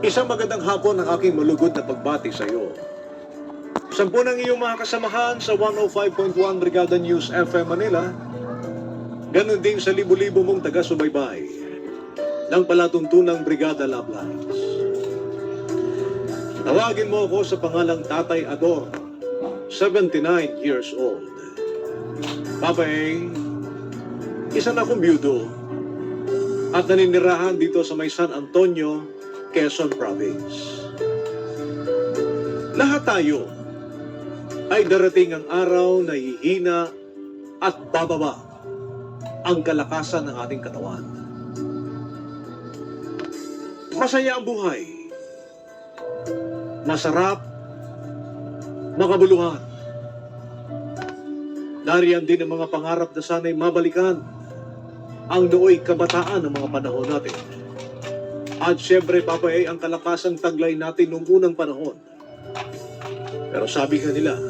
Isang magandang hapon ang aking malugod na pagbati sa iyo. Sampu ng iyong mga kasamahan sa 105.1 Brigada News FM Manila, ganun din sa libo-libo mong taga-subaybay ng palatuntunang Brigada Love Lines. Tawagin mo ako sa pangalang Tatay Ador, 79 years old. Papa A, isa na akong byudo at naninirahan dito sa may San Antonio, Quezon Province. Lahat tayo ay darating ang araw na hihina at bababa ang kalakasan ng ating katawan. Masaya ang buhay. Masarap, makabuluhan. Nariyan din ang mga pangarap na sana'y mabalikan ang nooy kabataan ng mga panahon natin. At syempre, Papa A, ang kalakasang taglay natin noong unang panahon. Pero sabi nga nila,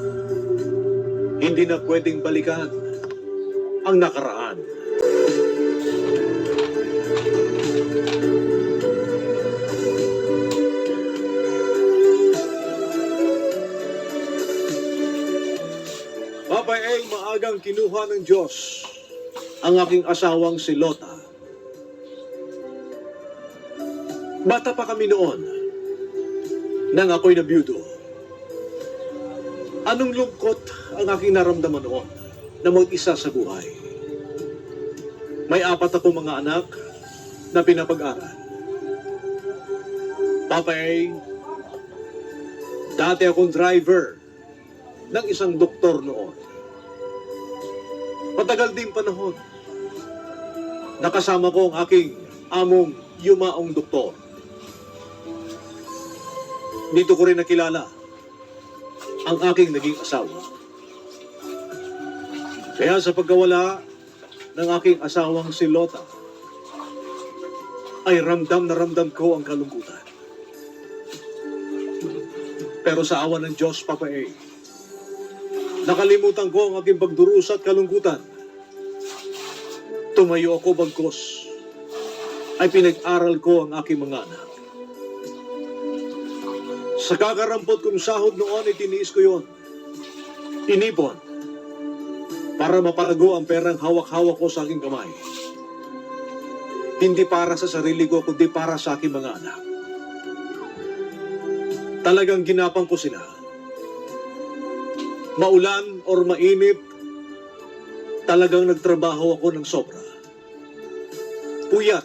hindi na pwedeng balikan ang nakaraan. Papa A, maagang kinuha ng Diyos ang aking asawang si Lota. Bata pa kami noon nang ako'y nabiyudo. Anong lungkot ang aking naramdaman noon na mag-isa sa buhay. May 4 akong mga anak na pinapag-aral. Papa A, dati akong driver ng isang doktor noon. Matagal din panahon. Nakasama ko ang aking among yumaong doktor. Dito ko rin nakilala ang aking naging asawa. Kaya sa pagkawala ng aking asawang si Lota, ay ramdam na ramdam ko ang kalungkutan. Pero sa awa ng Diyos, Papa A, nakalimutan ko ang aking pagdurusa at kalungkutan. Tumayo ako bagkos ay pinag-aral ko ang aking mga anak. Sa kakarampot kong sahod noon, itiniis ko yon. Inipon para maparago ang perang hawak-hawak ko sa aking kamay. Hindi para sa sarili ko, kundi para sa aking mga anak. Talagang ginapang ko sila. Maulan or mainit, talagang nagtrabaho ako ng sobra. Puyat,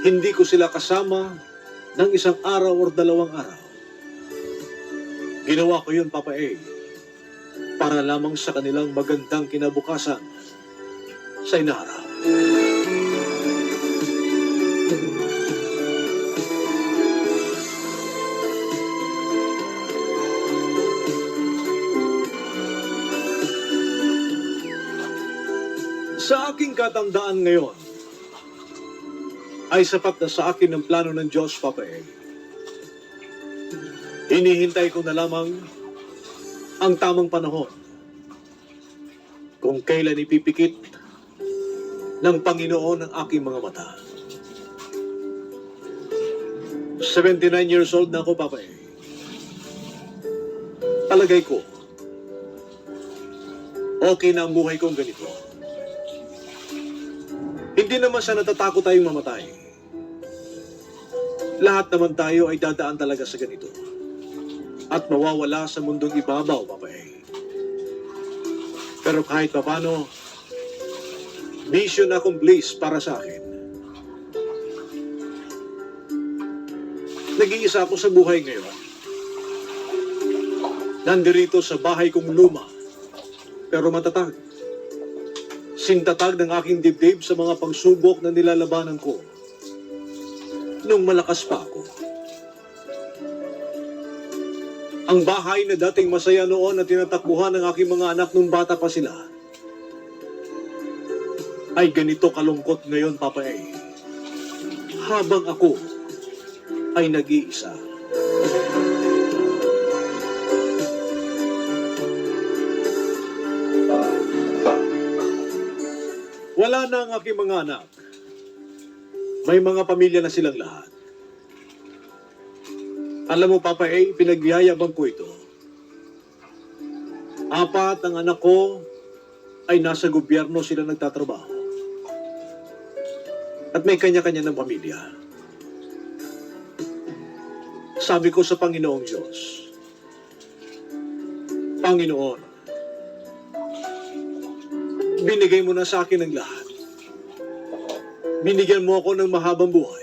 hindi ko sila kasama ng isang araw o 2 araw. Ginawa ko yun, Papa A, para lamang sa kanilang magandang kinabukasan sa inaharap. Sa aking katandaan ngayon, ay sapat na sa akin ang plano ng Diyos, Papa A. Hinihintay ko na lamang ang tamang panahon kung kailan ipipikit ng Panginoon ang aking mga mata. 79 years old na ako, Papa A. Palagay ko, okay na ang buhay kong ganito. Hindi naman sa natatakot tayong mamatay. Lahat naman tayo ay dadaan talaga sa ganito. At mawawala sa mundong ibabaw, Papa A. Pero kahit papano, mission accomplished para sa akin. Nag-iisa ako sa buhay ngayon. Nandirito sa bahay kong luma, pero matatag. Sintatag ng aking dibdib sa mga pagsubok na nilalabanan ko nung malakas pa ako. Ang bahay na dating masaya noon na tinatakbuhan ng aking mga anak nung bata pa sila, ay ganito kalungkot ngayon, Papa A. Habang ako ay nag-iisa. Wala na ang aking mga anak. May mga pamilya na silang lahat. Alam mo, Papa A, pinagyayabang ko ito. 4 ang anak ko ay nasa gobyerno sila nagtatrabaho. At may kanya-kanya ng pamilya. Sabi ko sa Panginoong Diyos, Panginoon, binigay mo na sa akin ang lahat. Binigyan mo ako ng mahabang buhay.